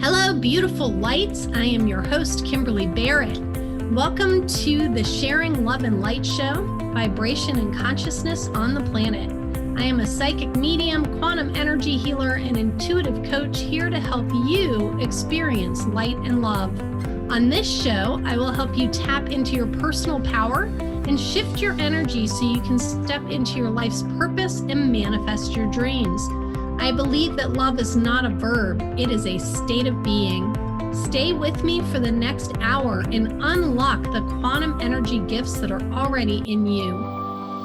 Hello, beautiful lights. I am your host, Kimberly Barrett. Welcome to the Sharing Love and Light Show, Vibration and Consciousness on the Planet. I am a psychic medium, quantum energy healer, and intuitive coach here to help you experience light and love. On this show, I will help you tap into your personal power and shift your energy so you can step into your life's purpose and manifest your dreams. I believe that love is not a verb, it is a state of being. Stay with me for the next hour and unlock the quantum energy gifts that are already in you.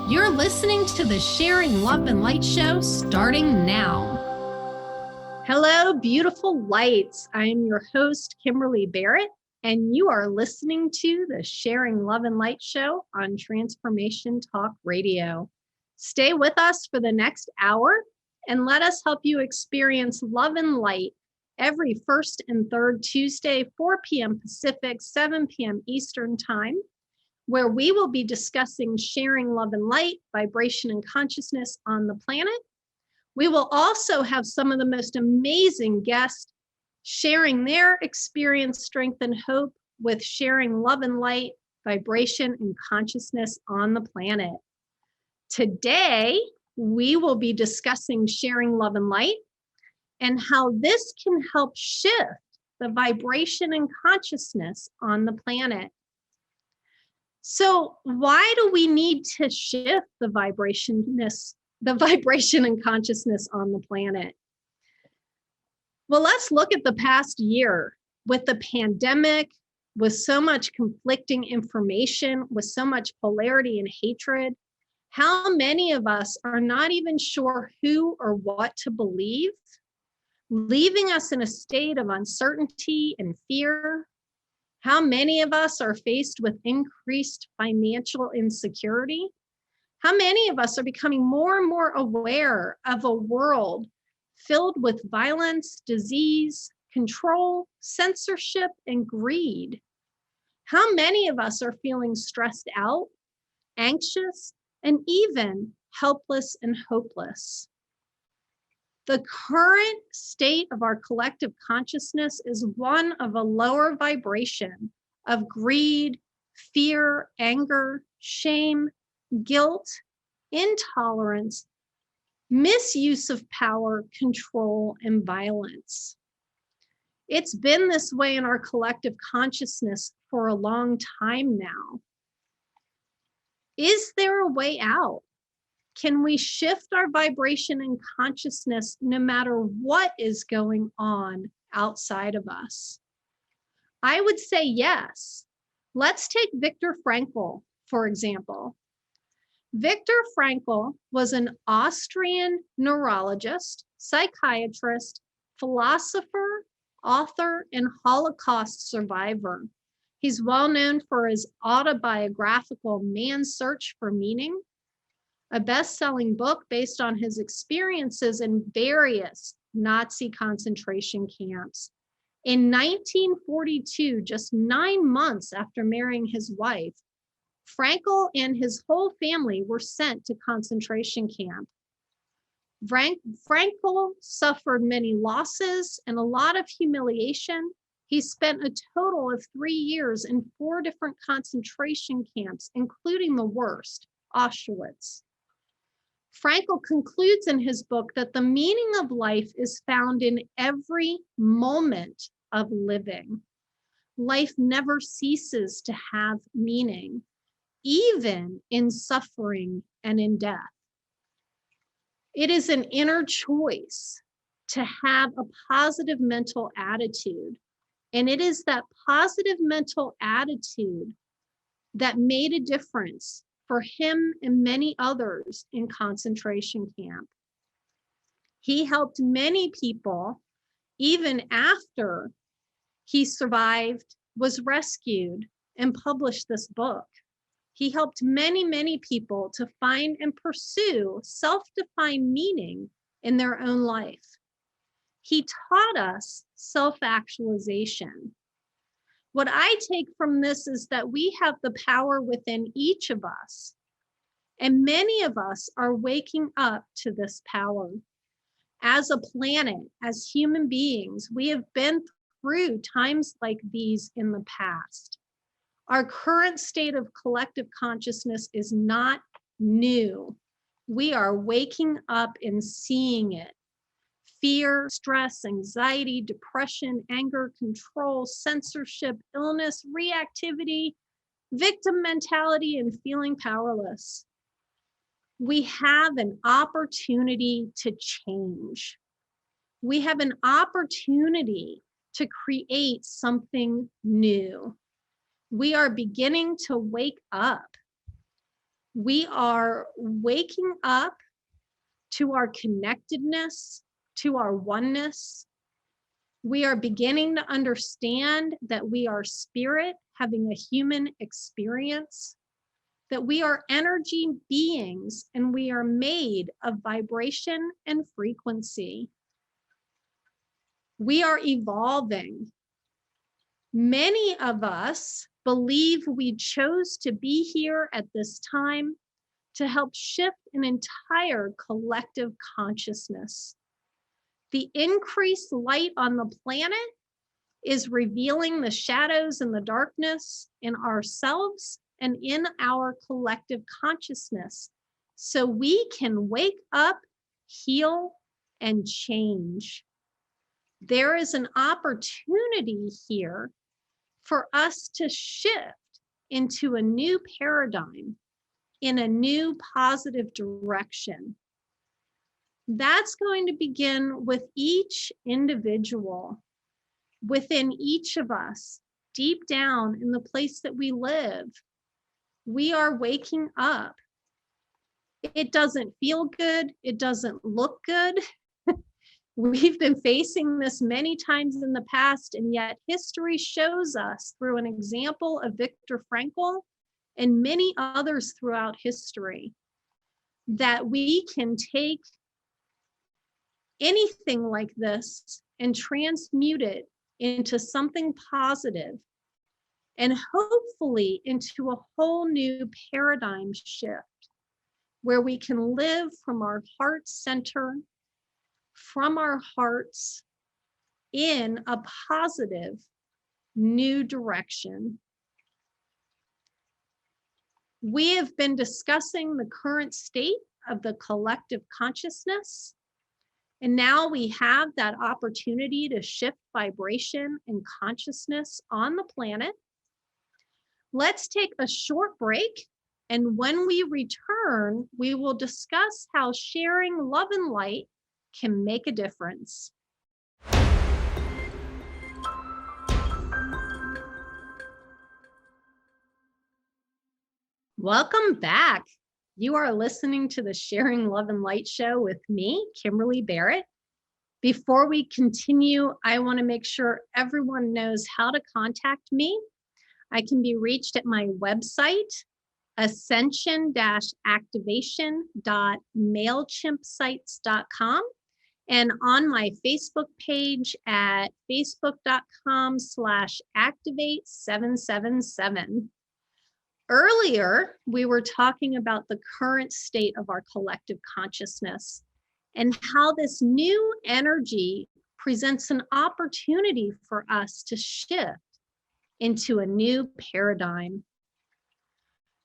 You're listening to the Sharing Love and Light Show starting now. Hello, beautiful lights. I am your host, Kimberly Barrett, and you are listening to the Sharing Love and Light Show on Transformation Talk Radio. Stay with us for the next hour and let us help you experience love and light every first and third Tuesday, 4 p.m. Pacific, 7 p.m. Eastern Time, where we will be discussing sharing love and light, vibration and consciousness on the planet. We will also have some of the most amazing guests sharing their experience, strength, and hope with sharing love and light, vibration and consciousness on the planet. Today, we will be discussing sharing love and light and how this can help shift the vibration and consciousness on the planet. So why do we need to shift the vibration and consciousness on the planet? Well, let's look at the past year with the pandemic, with so much conflicting information, with so much polarity and hatred. How many of us are not even sure who or what to believe, leaving us in a state of uncertainty and fear? How many of us are faced with increased financial insecurity? How many of us are becoming more and more aware of a world filled with violence, disease, control, censorship, and greed? How many of us are feeling stressed out, anxious, and even helpless and hopeless? The current state of our collective consciousness is one of a lower vibration of greed, fear, anger, shame, guilt, intolerance, misuse of power, control, and violence. It's been this way in our collective consciousness for a long time now. Is there a way out? Can we shift our vibration and consciousness no matter what is going on outside of us? I would say yes. Let's take Viktor Frankl, for example. Viktor Frankl was an Austrian neurologist, psychiatrist, philosopher, author, and Holocaust survivor. He's well known for his autobiographical Man's Search for Meaning, a best-selling book based on his experiences in various Nazi concentration camps. In 1942, just 9 months after marrying his wife, Frankel and his whole family were sent to concentration camp. Frankel suffered many losses and a lot of humiliation. He spent a total of 3 years in 4 different concentration camps, including the worst, Auschwitz. Frankel concludes in his book that the meaning of life is found in every moment of living. Life never ceases to have meaning, even in suffering and in death. It is an inner choice to have a positive mental attitude. And it is that positive mental attitude that made a difference for him and many others in concentration camp. He helped many people even after he survived, was rescued, and published this book. He helped many, many people to find and pursue self-defined meaning in their own life. He taught us self-actualization. What I take from this is that we have the power within each of us, and many of us are waking up to this power. As a planet, as human beings, we have been through times like these in the past. Our current state of collective consciousness is not new. We are waking up and seeing it. Fear, stress, anxiety, depression, anger, control, censorship, illness, reactivity, victim mentality, and feeling powerless. We have an opportunity to change. We have an opportunity to create something new. We are beginning to wake up. We are waking up to our connectedness, to our oneness. We are beginning to understand that we are spirit having a human experience, that we are energy beings and we are made of vibration and frequency. We are evolving. Many of us believe we chose to be here at this time to help shift an entire collective consciousness. The increased light on the planet is revealing the shadows and the darkness in ourselves and in our collective consciousness, so we can wake up, heal, and change. There is an opportunity here for us to shift into a new paradigm in a new positive direction. That's going to begin with each individual, within each of us, deep down in the place that we live. We are waking up. It doesn't feel good. It doesn't look good. We've been facing this many times in the past, and yet history shows us through an example of Viktor Frankl and many others throughout history that we can take anything like this and transmute it into something positive and hopefully into a whole new paradigm shift where we can live from our heart center, from our hearts, in a positive new direction. We have been discussing the current state of the collective consciousness, and now we have that opportunity to shift vibration and consciousness on the planet. Let's take a short break, and when we return, we will discuss how sharing love and light can make a difference. Welcome back. You are listening to the Sharing Love and Light show with me, Kimberly Barrett. Before we continue, I want to make sure everyone knows how to contact me. I can be reached at my website, ascension-activation.mailchimpsites.com, and on my Facebook page at facebook.com/activate777. Earlier, we were talking about the current state of our collective consciousness and how this new energy presents an opportunity for us to shift into a new paradigm.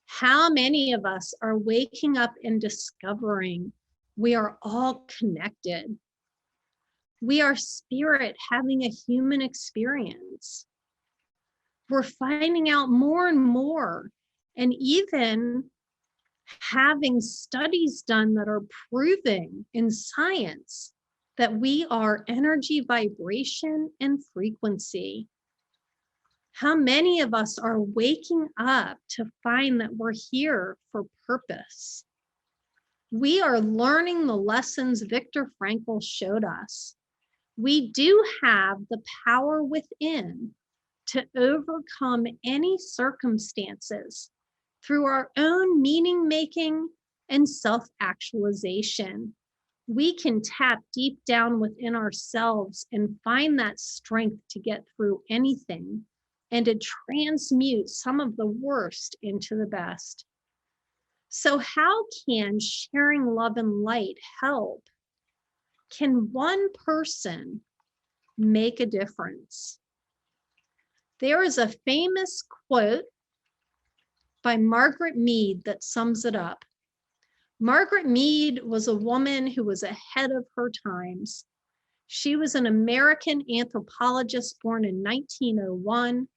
How many of us are waking up and discovering we are all connected? We are spirit having a human experience. We're finding out more and more, and even having studies done that are proving in science that we are energy, vibration, and frequency. How many of us are waking up to find that we're here for purpose? We are learning the lessons Viktor Frankl showed us. We do have the power within to overcome any circumstances through our own meaning making and self-actualization. We can tap deep down within ourselves and find that strength to get through anything and to transmute some of the worst into the best. So how can sharing love and light help? Can one person make a difference? There is a famous quote by Margaret Mead that sums it up. Margaret Mead was a woman who was ahead of her times. She was an American anthropologist born in 1901,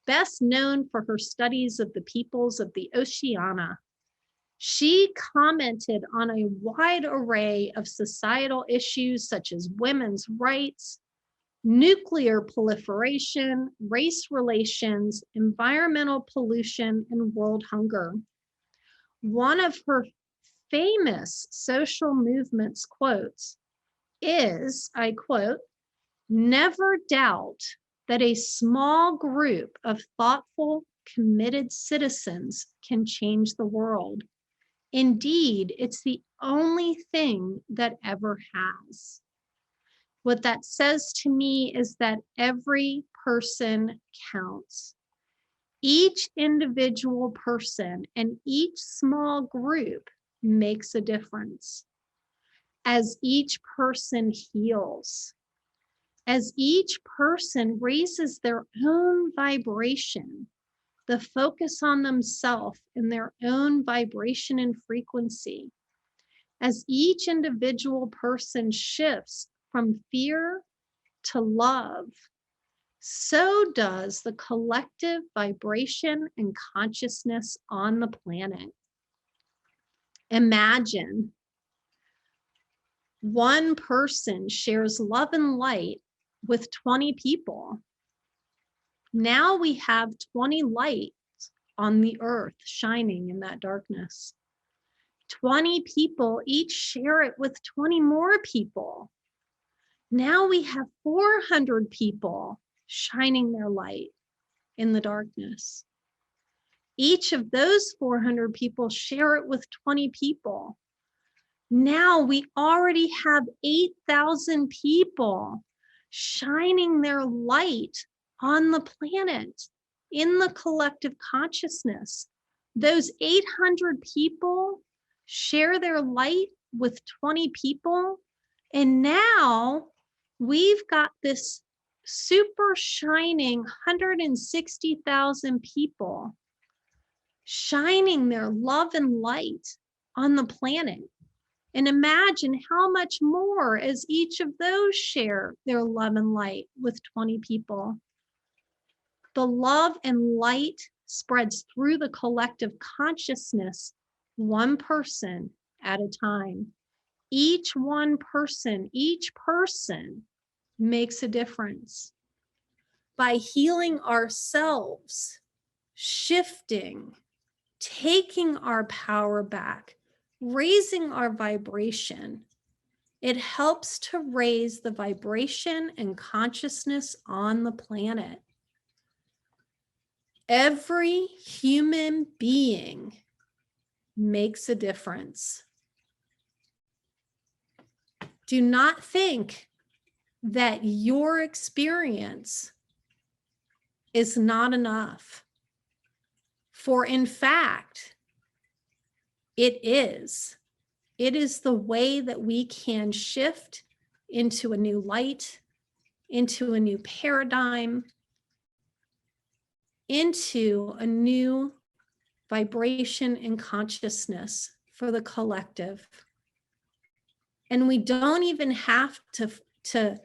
best known for her studies of the peoples of the Oceania. She commented on a wide array of societal issues such as women's rights, nuclear proliferation, race relations, environmental pollution, and world hunger. One of her famous social movements quotes is, I quote, "Never doubt that a small group of thoughtful, committed citizens can change the world. Indeed, it's the only thing that ever has." What that says to me is that every person counts. Each individual person and each small group makes a difference. As each person heals, as each person raises their own vibration, the focus on themselves and their own vibration and frequency, as each individual person shifts from fear to love, so does the collective vibration and consciousness on the planet. Imagine one person shares love and light with 20 people. Now we have 20 lights on the earth shining in that darkness. 20 people each share it with 20 more people. Now we have 400 people shining their light in the darkness. Each of those 400 people share it with 20 people. Now we already have 8,000 people shining their light on the planet in the collective consciousness. Those 800 people share their light with 20 people. And now we've got this super shining 160,000 people shining their love and light on the planet. And imagine how much more as each of those share their love and light with 20 people. The love and light spreads through the collective consciousness, one person at a time. Each person makes a difference. By healing ourselves, shifting, taking our power back, raising our vibration, it helps to raise the vibration and consciousness on the planet. Every human being makes a difference. Do not think that your experience is not enough. For in fact, it is. It is the way that we can shift into a new light, into a new paradigm, into a new vibration and consciousness for the collective. And we don't even have to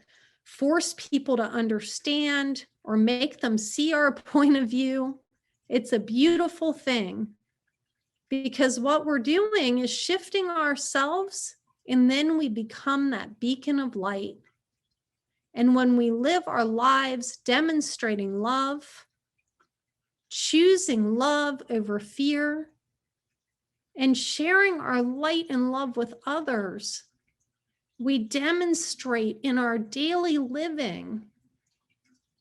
force people to understand or make them see our point of view. It's a beautiful thing, because what we're doing is shifting ourselves, and then we become that beacon of light. And when we live our lives demonstrating love, choosing love over fear, and sharing our light and love with others, we demonstrate in our daily living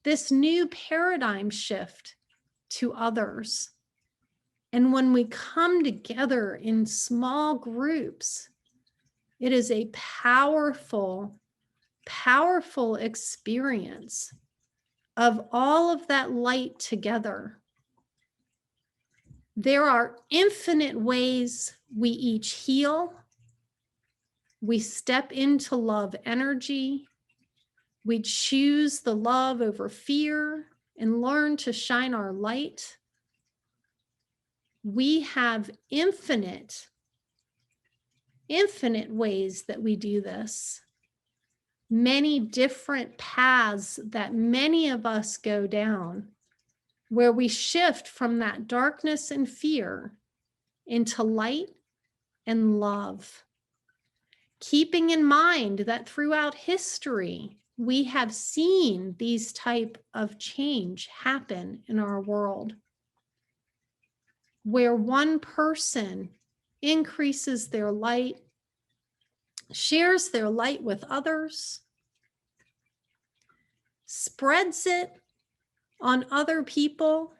this new paradigm shift to others. And when we come together in small groups, it is a powerful, powerful experience of all of that light together, there are infinite ways we each heal. We step into love energy. We choose the love over fear and learn to shine our light. We have infinite ways that we do this. Many different paths that many of us go down, where we shift from that darkness and fear into light and love. Keeping in mind that throughout history, we have seen these type of change happen in our world, where one person increases their light, shares their light with others, spreads it on other people,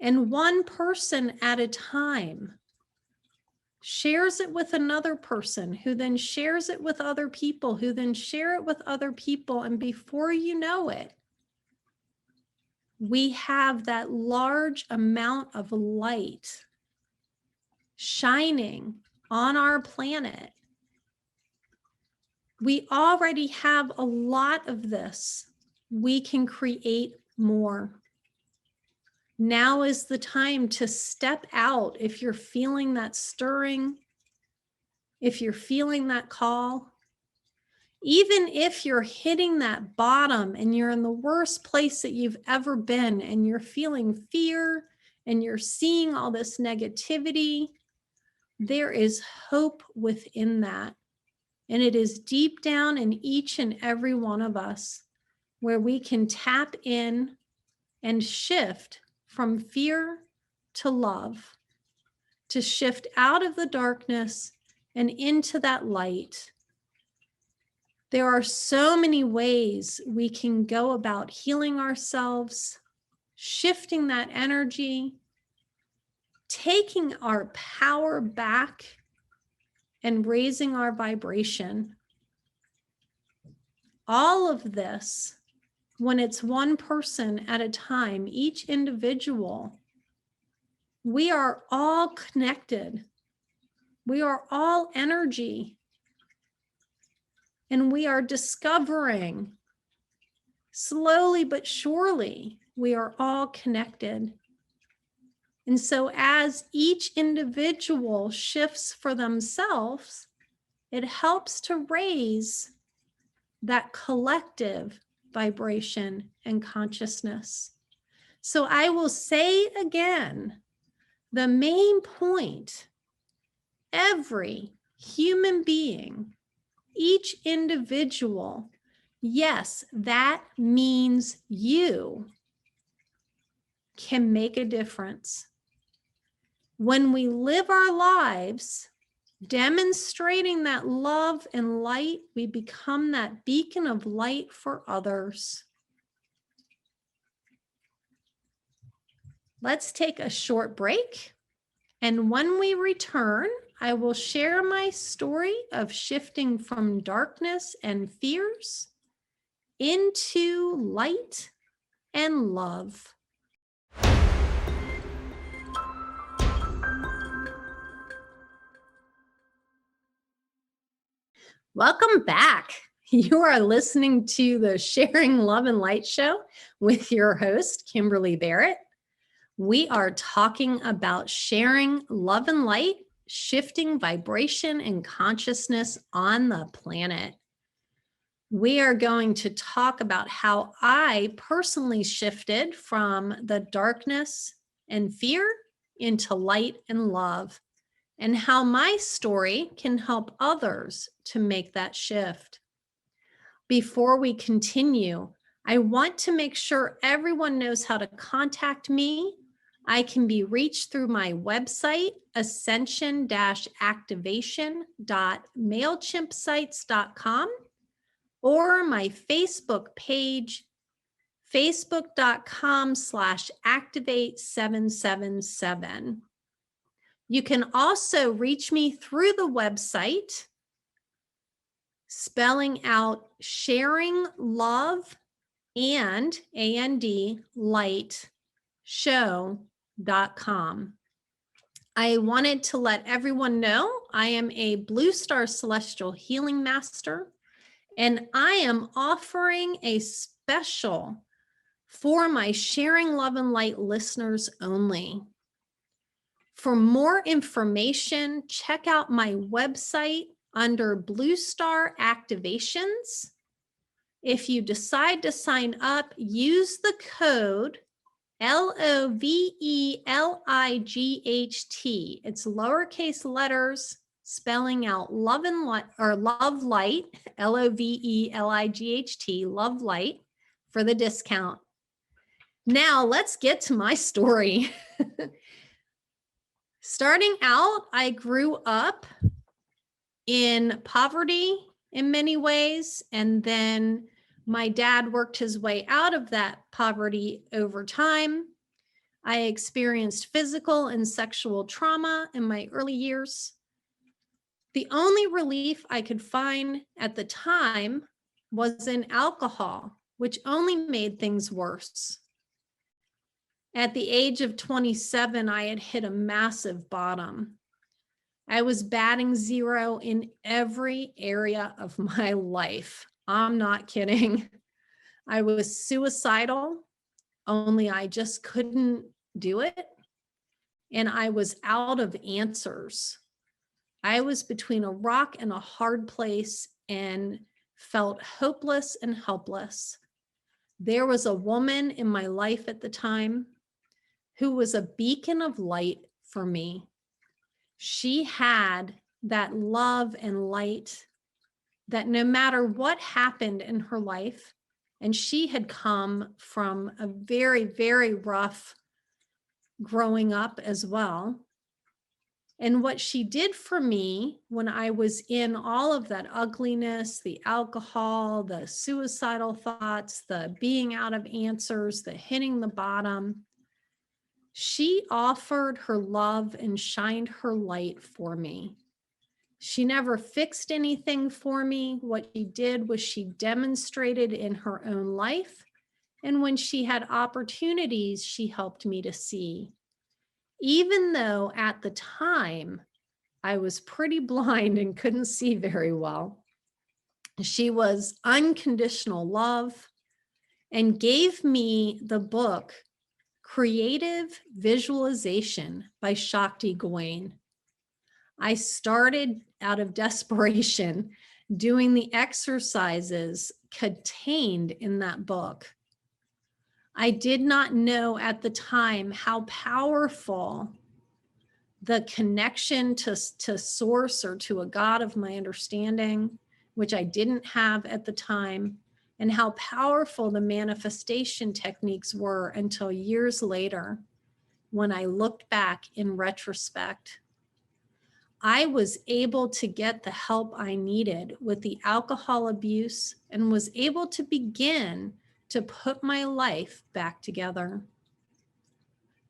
and one person at a time shares it with another person who then shares it with other people who then share it with other people. And before you know it, we have that large amount of light shining on our planet. We already have a lot of this. We can create more. Now is the time to step out if you're feeling that stirring, if you're feeling that call. Even if you're hitting that bottom and you're in the worst place that you've ever been and you're feeling fear and you're seeing all this negativity, there is hope within that. And it is deep down in each and every one of us where we can tap in and shift from fear to love, to shift out of the darkness and into that light. There are so many ways we can go about healing ourselves, shifting that energy, taking our power back, and raising our vibration. All of this, when it's one person at a time, each individual, we are all connected. We are all energy. And we are discovering, slowly but surely, we are all connected. And so as each individual shifts for themselves, it helps to raise that collective vibration and consciousness. So I will say again, the main point, every human being, each individual, yes, that means you can make a difference. When we live our lives demonstrating that love and light, we become that beacon of light for others. Let's take a short break. And when we return, I will share my story of shifting from darkness and fears into light and love. Welcome back. You are listening to the Sharing Love and Light show with your host, Kimberly Barrett. We are talking about sharing love and light, shifting vibration and consciousness on the planet. We are going to talk about how I personally shifted from the darkness and fear into light and love, and how my story can help others to make that shift. Before we continue, I want to make sure everyone knows how to contact me. I can be reached through my website, ascension-activation.mailchimpsites.com, or my Facebook page, facebook.com/activate777. You can also reach me through the website, spelling out sharing love lightshow.com. I wanted to let everyone know I am a Blue Star Celestial Healing Master, and I am offering a special for my Sharing Love and Light listeners only. For more information, check out my website under Blue Star Activations. If you decide to sign up, use the code LOVELIGHT. It's lowercase letters spelling out love and light, or love light, LOVELIGHT, love light, for the discount. Now let's get to my story. Starting out, I grew up in poverty in many ways, and then my dad worked his way out of that poverty over time. I experienced physical and sexual trauma in my early years. The only relief I could find at the time was in alcohol, which only made things worse. At the age of 27, I had hit a massive bottom. I was batting zero in every area of my life. I'm not kidding. I was suicidal, only I just couldn't do it. And I was out of answers. I was between a rock and a hard place and felt hopeless and helpless. There was a woman in my life at the time who was a beacon of light for me. She had that love and light that no matter what happened in her life, and she had come from a very, very rough growing up as well. And what she did for me when I was in all of that ugliness, the alcohol, the suicidal thoughts, the being out of answers, the hitting the bottom, she offered her love and shined her light for me. She never fixed anything for me. What she did was she demonstrated in her own life. And when she had opportunities, she helped me to see. Even though at the time I was pretty blind and couldn't see very well, she was unconditional love and gave me the book Creative Visualization by Shakti Gawain. I started out of desperation doing the exercises contained in that book. I did not know at the time how powerful the connection to source or to a God of my understanding, which I didn't have at the time, and how powerful the manifestation techniques were until years later when I looked back in retrospect. I was able to get the help I needed with the alcohol abuse and was able to begin to put my life back together.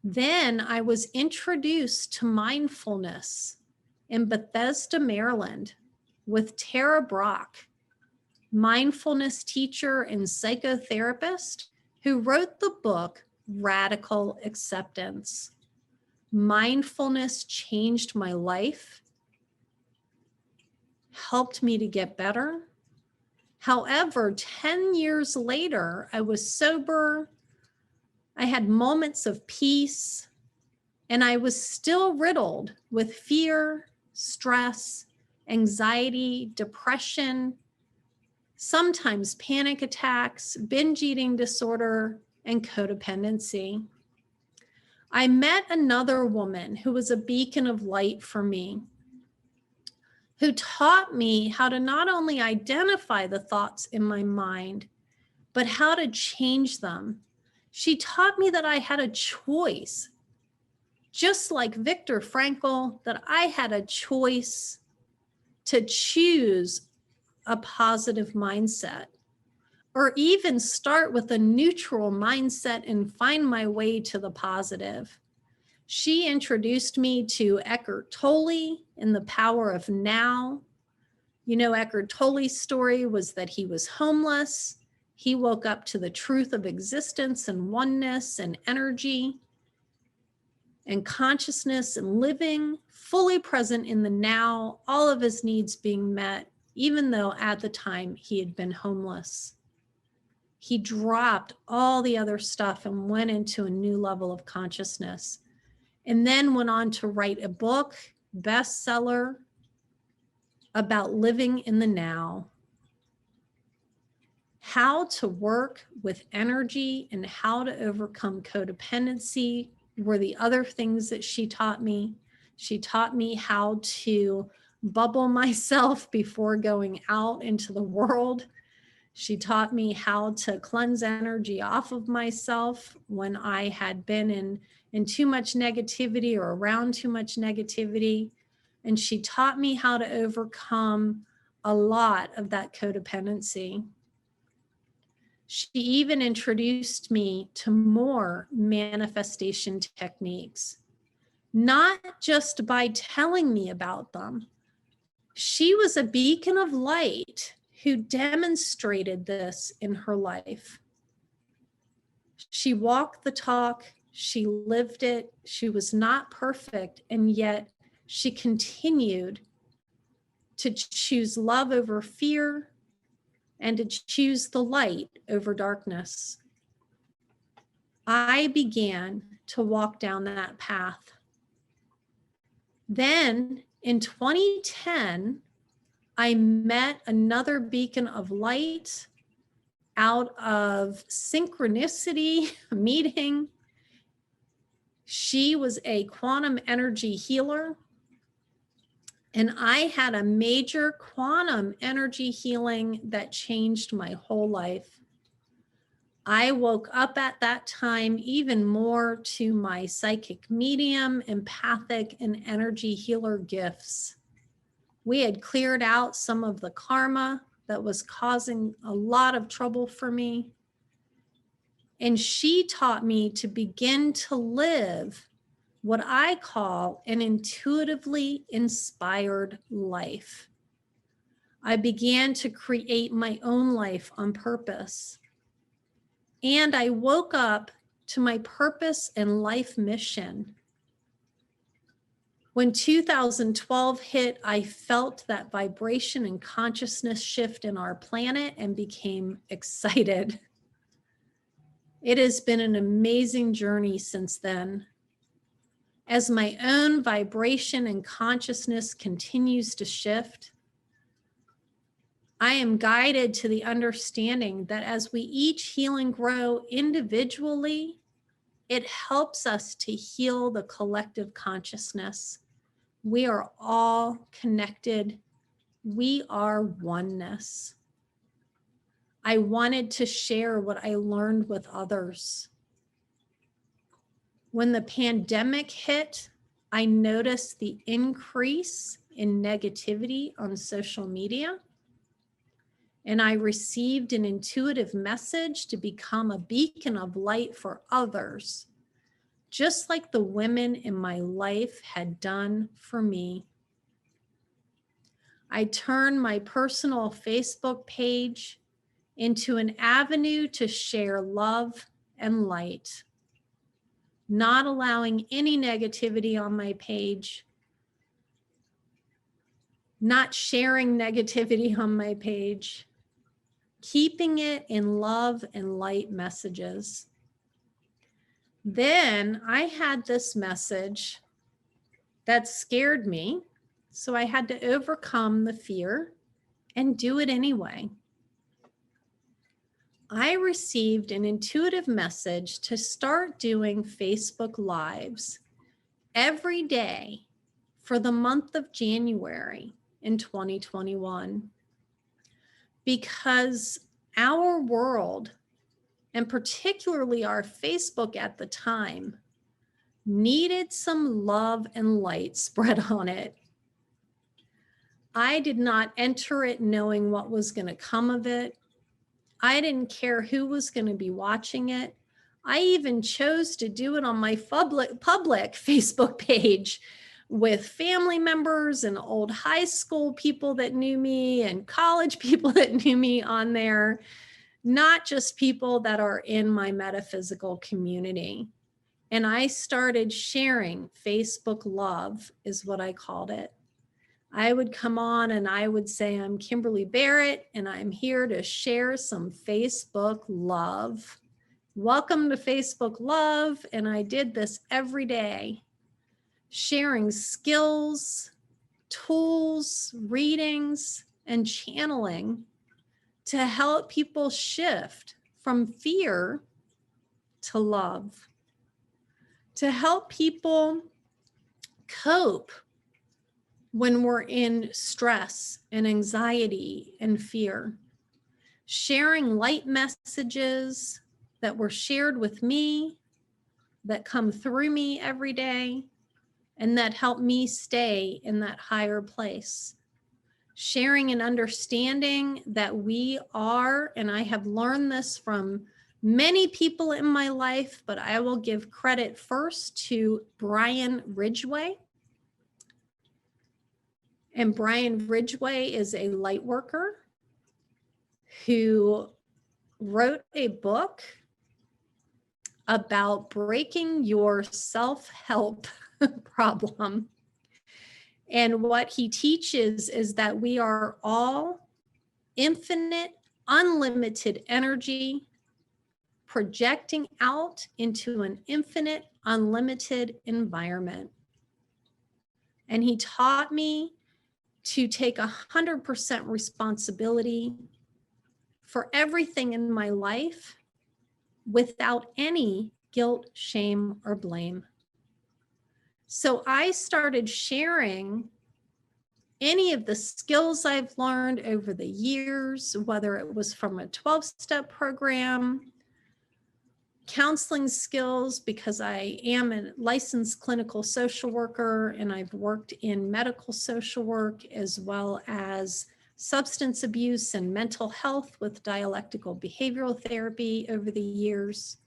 Then I was introduced to mindfulness in Bethesda, Maryland with Tara Brock, mindfulness teacher and psychotherapist who wrote the book Radical Acceptance. Mindfulness changed my life, helped me to get better. However, 10 years later, I was sober. I had moments of peace, and I was still riddled with fear, stress, anxiety, depression, sometimes panic attacks, binge eating disorder, and codependency. I met another woman who was a beacon of light for me, who taught me how to not only identify the thoughts in my mind, but how to change them. She taught me that I had a choice, just like Viktor Frankl, that I had a choice to choose a positive mindset, or even start with a neutral mindset and find my way to the positive. She introduced me to Eckhart Tolle and the power of now. You know, Eckhart Tolle's story was that he was homeless. He woke up to the truth of existence and oneness and energy and consciousness and living fully present in the now, all of his needs being met, even though at the time he had been homeless. He dropped all the other stuff and went into a new level of consciousness, and then went on to write a book, bestseller, about living in the now, how to work with energy and how to overcome codependency were the other things that she taught me. She taught me how to bubble myself before going out into the world. She taught me how to cleanse energy off of myself when I had been in too much negativity or around too much negativity. And she taught me how to overcome a lot of that codependency. She even introduced me to more manifestation techniques, not just by telling me about them. She was a beacon of light who demonstrated this in her life. She walked the talk, she lived it, she was not perfect, and yet she continued to choose love over fear and to choose the light over darkness. I began to walk down that path. Then in 2010, I met another beacon of light out of synchronicity meeting. She was a quantum energy healer, and I had a major quantum energy healing that changed my whole life. I woke up at that time even more to my psychic medium, empathic, and energy healer gifts. We had cleared out some of the karma that was causing a lot of trouble for me. And she taught me to begin to live what I call an intuitively inspired life. I began to create my own life on purpose. And I woke up to my purpose and life mission. When 2012 hit, I felt that vibration and consciousness shift in our planet and became excited. It has been an amazing journey since then. As my own vibration and consciousness continues to shift, I am guided to the understanding that as we each heal and grow individually, it helps us to heal the collective consciousness. We are all connected. We are oneness. I wanted to share what I learned with others. When the pandemic hit, I noticed the increase in negativity on social media, and I received an intuitive message to become a beacon of light for others, just like the women in my life had done for me. I turned my personal Facebook page into an avenue to share love and light, not allowing any negativity on my page, not sharing negativity on my page, keeping it in love and light messages. Then I had this message that scared me, so I had to overcome the fear and do it anyway. I received an intuitive message to start doing Facebook Lives every day for the month of January in 2021, because our world, and particularly our Facebook at the time, needed some love and light spread on it. I did not enter it knowing what was going to come of it. I didn't care who was going to be watching it. I even chose to do it on my public Facebook page with family members and old high school people that knew me and college people that knew me on there. not just people that are in my metaphysical community. And I started sharing Facebook love, is what I called it. I would come on and I would say, I'm Kimberly Barrett, and I'm here to share some Facebook love. Welcome to Facebook love. And I did this every day, sharing skills, tools, readings, and channeling to help people shift from fear to love, to help people cope when we're in stress and anxiety and fear, sharing light messages that were shared with me, that come through me every day, and that help me stay in that higher place. Sharing and understanding that we are, and I have learned this from many people in my life, but I will give credit first to Brian Ridgway. And Brian Ridgway is a light worker who wrote a book about breaking your self-help problem. And what he teaches is that we are all infinite, unlimited energy projecting out into an infinite, unlimited environment. And he taught me to take 100% responsibility for everything in my life without any guilt, shame, or blame. So I started sharing any of the skills I've learned over the years, whether it was from a 12-step program, counseling skills, because I am a licensed clinical social worker and I've worked in medical social work, as well as substance abuse and mental health with dialectical behavioral therapy over the years.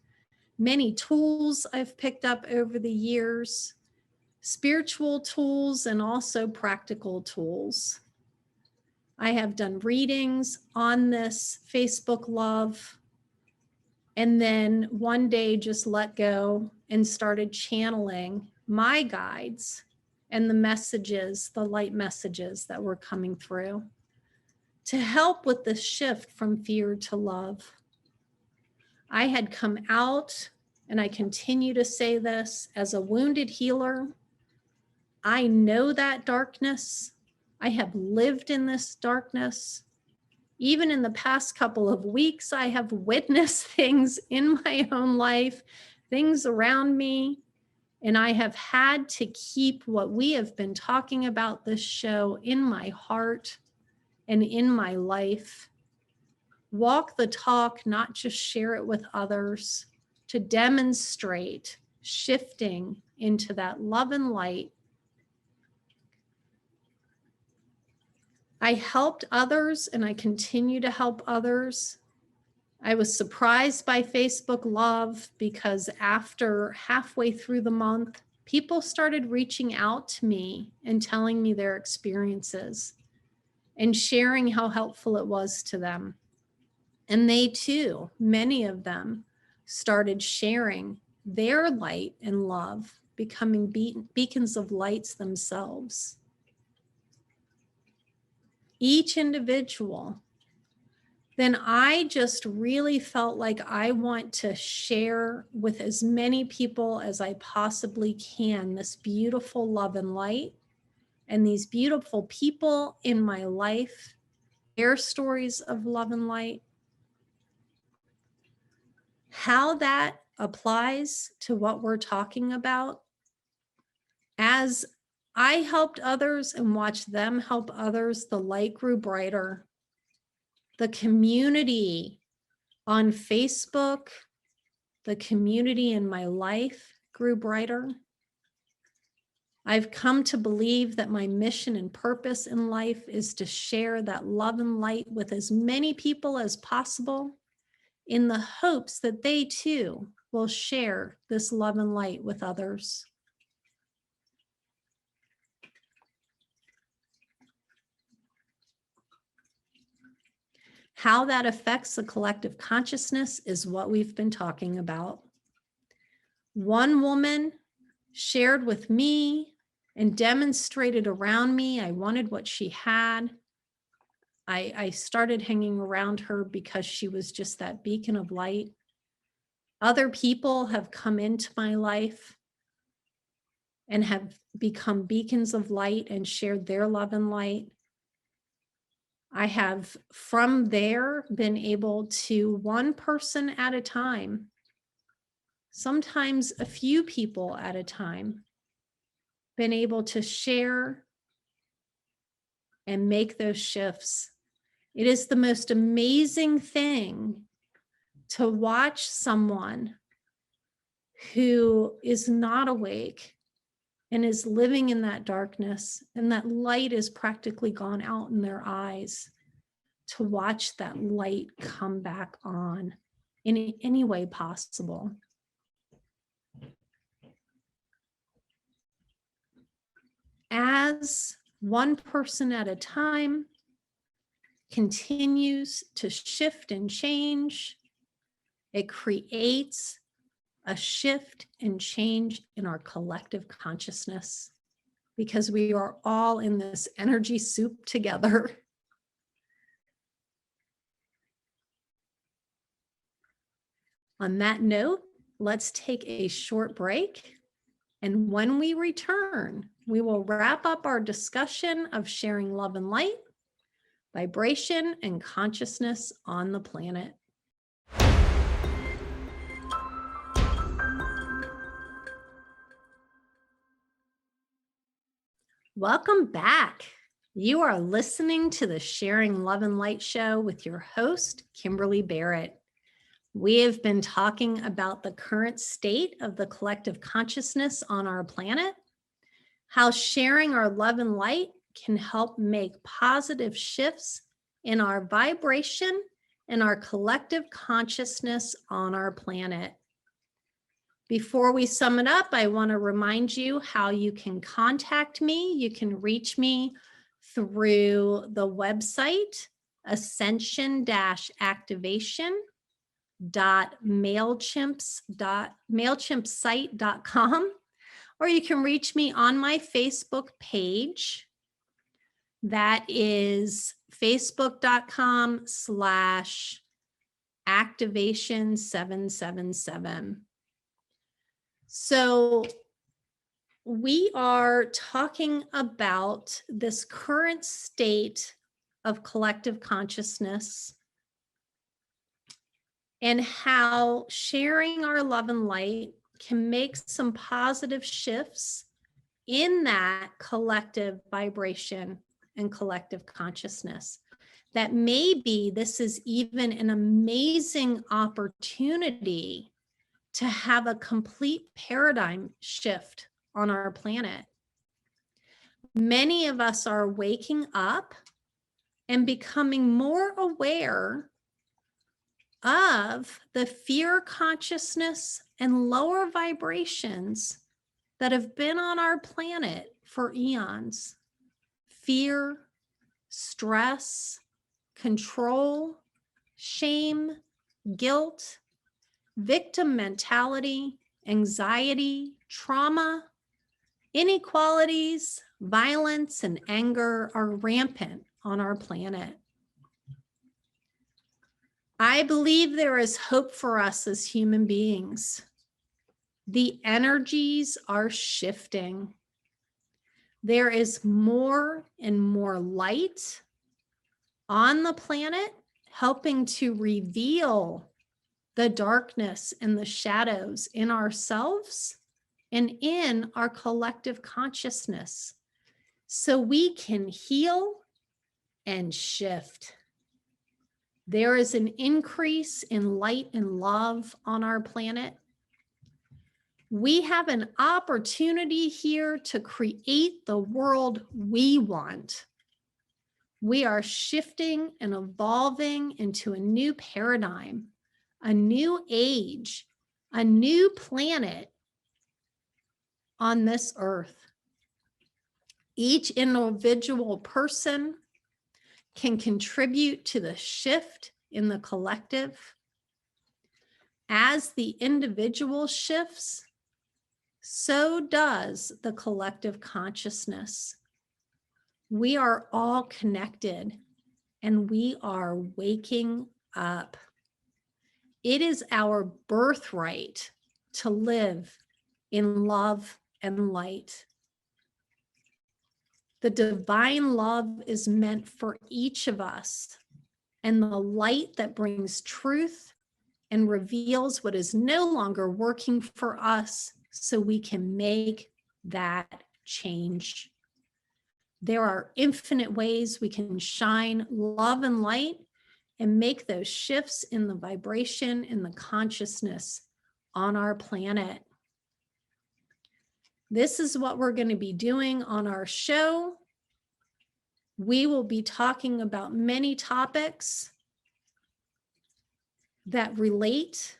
Many tools I've picked up over the years, spiritual tools and also practical tools. I have done readings on this Facebook love, and then one day just let go and started channeling my guides and the messages, the light messages that were coming through to help with the shift from fear to love. I had come out, and I continue to say this, as a wounded healer. I know that darkness. I have lived in this darkness. Even in the past couple of weeks, I have witnessed things in my own life, things around me, and I have had to keep what we have been talking about this show in my heart and in my life. Walk the talk, not just share it with others, to demonstrate shifting into that love and light. I helped others and I continue to help others. I was surprised by Facebook love because after halfway through the month, people started reaching out to me and telling me their experiences and sharing how helpful it was to them. And they too, many of them, started sharing their light and love, becoming beacons of lights themselves. Each individual. Then I just really felt like I want to share with as many people as I possibly can this beautiful love and light, and these beautiful people in my life, their stories of love and light, how that applies to what we're talking about. As I helped others and watched them help others, the light grew brighter. The community on Facebook, the community in my life grew brighter. I've come to believe that my mission and purpose in life is to share that love and light with as many people as possible, in the hopes that they too will share this love and light with others. How that affects the collective consciousness is what we've been talking about. One woman shared with me and demonstrated around me. I wanted what she had. I started hanging around her because she was just that beacon of light. Other people have come into my life and have become beacons of light and shared their love and light. I have from there been able to, one person at a time, sometimes a few people at a time, been able to share and make those shifts. It is the most amazing thing to watch someone who is not awake and is living in that darkness, and that light is practically gone out in their eyes, to watch that light come back on in any way possible. As one person at a time continues to shift and change, it creates a shift and change in our collective consciousness, because we are all in this energy soup together. On that note, let's take a short break. And when we return, we will wrap up our discussion of sharing love and light, vibration, and consciousness on the planet. Welcome back. You are listening to the Sharing Love and Light show with your host, Kimberly Barrett. We have been talking about the current state of the collective consciousness on our planet, how sharing our love and light can help make positive shifts in our vibration and our collective consciousness on our planet. Before we sum it up, I want to remind you how you can contact me. You can reach me through the website, ascension-activation.mailchimpsite.com, or you can reach me on my Facebook page. That is facebook.com/activation777. So we are talking about this current state of collective consciousness and how sharing our love and light can make some positive shifts in that collective vibration and collective consciousness. That maybe this is even an amazing opportunity to have a complete paradigm shift on our planet. Many of us are waking up and becoming more aware of the fear consciousness and lower vibrations that have been on our planet for eons. Fear, stress, control, shame, guilt, victim mentality, anxiety, trauma, inequalities, violence, and anger are rampant on our planet. I believe there is hope for us as human beings. The energies are shifting. There is more and more light on the planet, helping to reveal the darkness and the shadows in ourselves and in our collective consciousness, so we can heal and shift. There is an increase in light and love on our planet. We have an opportunity here to create the world we want. We are shifting and evolving into a new paradigm, a new age, a new planet on this earth. Each individual person can contribute to the shift in the collective. As the individual shifts, so does the collective consciousness. We are all connected and we are waking up. It is our birthright to live in love and light. The divine love is meant for each of us, and the light that brings truth and reveals what is no longer working for us so we can make that change. There are infinite ways we can shine love and light and make those shifts in the vibration and the consciousness on our planet. This is what we're going to be doing on our show. We will be talking about many topics that relate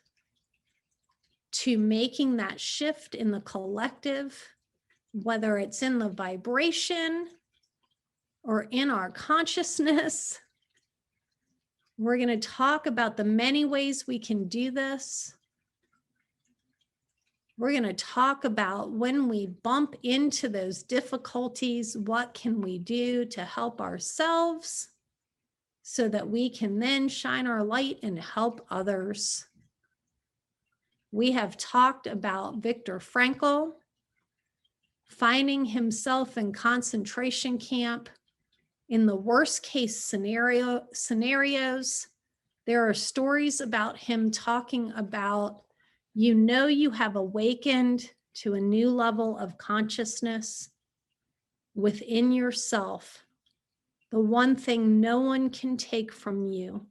to making that shift in the collective, whether it's in the vibration or in our consciousness. We're going to talk about the many ways we can do this. We're going to talk about when we bump into those difficulties, what can we do to help ourselves so that we can then shine our light and help others. We have talked about Viktor Frankl finding himself in concentration camp. In the worst case scenarios, there are stories about him talking about, you have awakened to a new level of consciousness within yourself. The one thing no one can take from you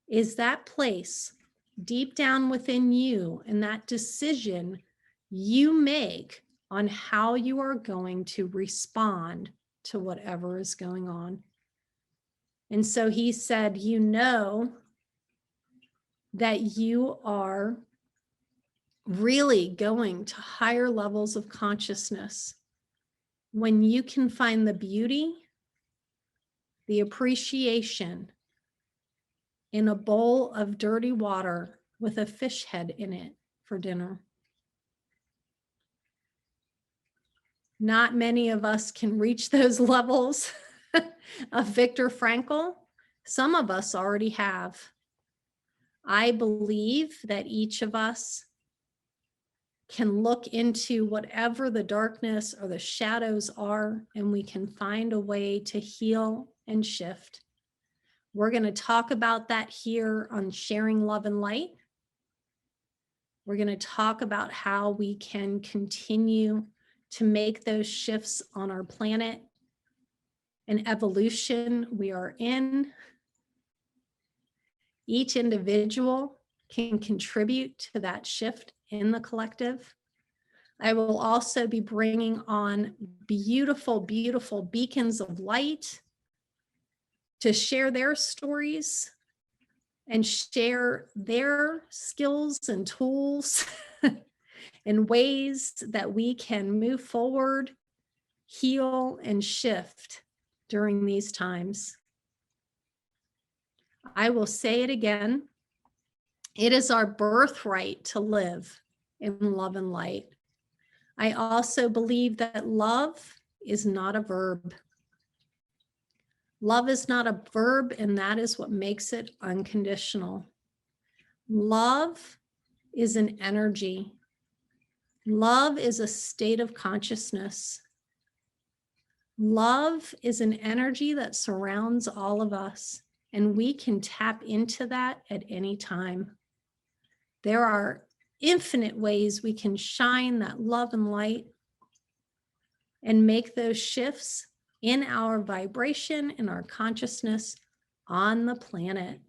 is that place deep down within you and that decision you make on how you are going to respond to whatever is going on. And so he said, that you are really going to higher levels of consciousness when you can find the beauty, the appreciation in a bowl of dirty water with a fish head in it for dinner. Not many of us can reach those levels of Viktor Frankl. Some of us already have. I believe that each of us can look into whatever the darkness or the shadows are, and we can find a way to heal and shift. We're going to talk about that here on Sharing Love and Light. We're going to talk about how we can continue to make those shifts on our planet and evolution we are in. Each individual can contribute to that shift in the collective. I will also be bringing on beautiful, beautiful beacons of light to share their stories and share their skills and tools and ways that we can move forward, heal, and shift during these times. I will say it again. It is our birthright to live in love and light. I also believe that love is not a verb. Love is not a verb, and that is what makes it unconditional. Love is an energy. Love is a state of consciousness. Love is an energy that surrounds all of us, and we can tap into that at any time. There are infinite ways we can shine that love and light and make those shifts in our vibration and our consciousness on the planet.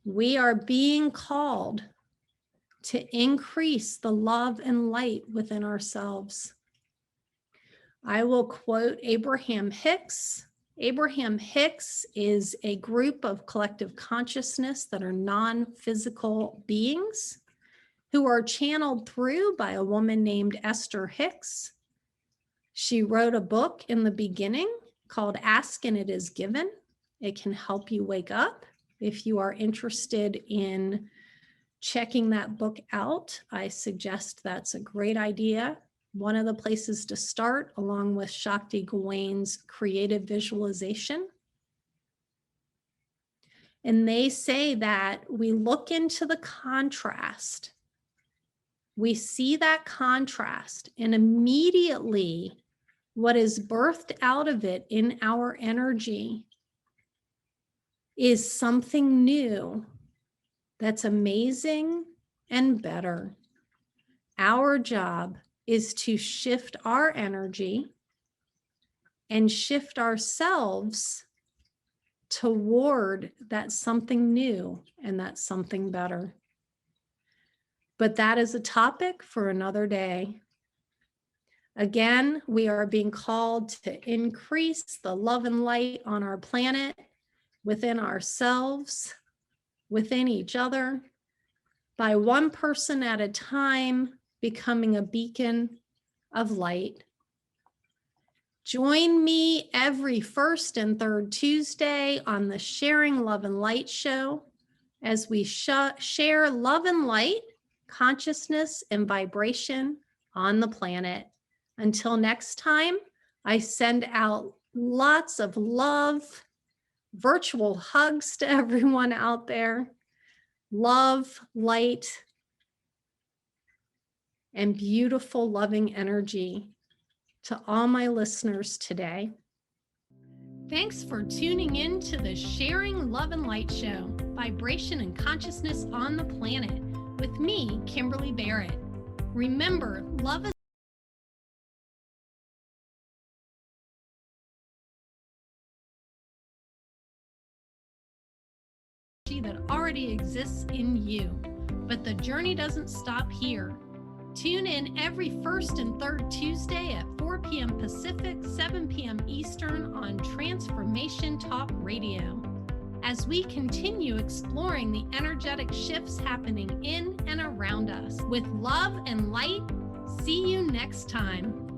We are being called to increase the love and light within ourselves. I will quote Abraham Hicks. Abraham Hicks is a group of collective consciousness that are non-physical beings who are channeled through by a woman named Esther Hicks. She wrote a book in the beginning called Ask and It Is Given. It can help you wake up. If you are interested in checking that book out, I suggest that's a great idea. One of the places to start, along with Shakti Gawain's creative visualization. And they say that we look into the contrast. We see that contrast, and immediately what is birthed out of it in our energy is something new that's amazing and better. Our job is to shift our energy and shift ourselves toward that something new and that something better. But that is a topic for another day. Again, we are being called to increase the love and light on our planet, within ourselves, within each other, by one person at a time, becoming a beacon of light. Join me every first and third Tuesday on the Sharing Love and Light show as we share love and light, consciousness, and vibration on the planet. Until next time, I send out lots of love, virtual hugs to everyone out there. Love, light, and beautiful, loving energy to all my listeners today. Thanks for tuning in to the Sharing Love and Light show, Vibration and Consciousness on the Planet, with me, Kimberly Barrett. Remember, love is that already exists in you, but the journey doesn't stop here. Tune in every first and third Tuesday at 4 p.m. Pacific, 7 p.m. Eastern on Transformation Talk Radio, as we continue exploring the energetic shifts happening in and around us. With love and light, see you next time.